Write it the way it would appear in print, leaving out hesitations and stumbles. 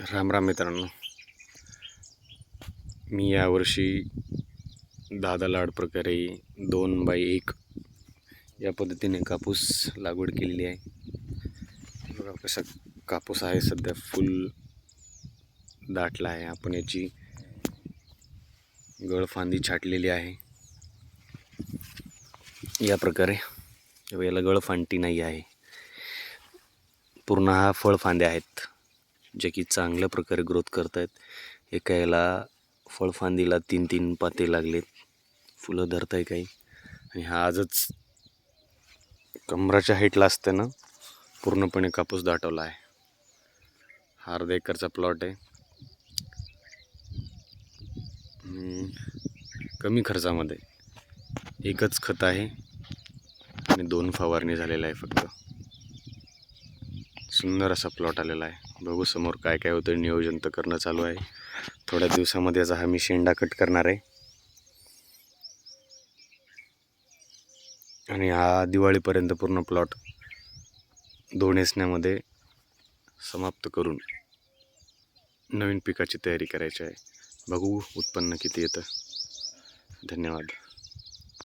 राम राम मित्रांनो, मी यावर्षी 10 लाड प्रकारे 2x1 या पद्धतीने कापूस लागवड केलेली आहे। बघा कसा कापूस आहे, सध्या फुल दाटला आहे। आपण याची गळफांदी छाटलेली आहे या प्रकारे। याला गळफांटी नाही आहे, पूर्ण हा फळफांद्या आहेत जे की चांगल्या प्रकारे ग्रोथ करत आहेत। एका याला फळफांदीला 3-3 पाते लागलेत, फुलं धरत आहे काही। आणि हा आजच कमराच्या हाईटला असताना पूर्णपणे कापूस दाटवला आहे। हा अर्धा एकरचा प्लॉट आहे। कमी खर्चामध्ये एकच खत आहे आणि 2 फवारणी झालेला आहे फक्त। सुंदर असा प्लॉट आलेला आहे। बघू समोर काय काय होतं, नियोजन तर करणं चालू आहे। थोड्या दिवसामध्ये याचा मी शेंडा कट करणार आहे आणि हा दिवाळीपर्यंत पूर्ण प्लॉट दोनेसण्यामध्ये समाप्त करून नवीन पिकाची तयारी करायची आहे। बघू उत्पन्न किती येतं। धन्यवाद।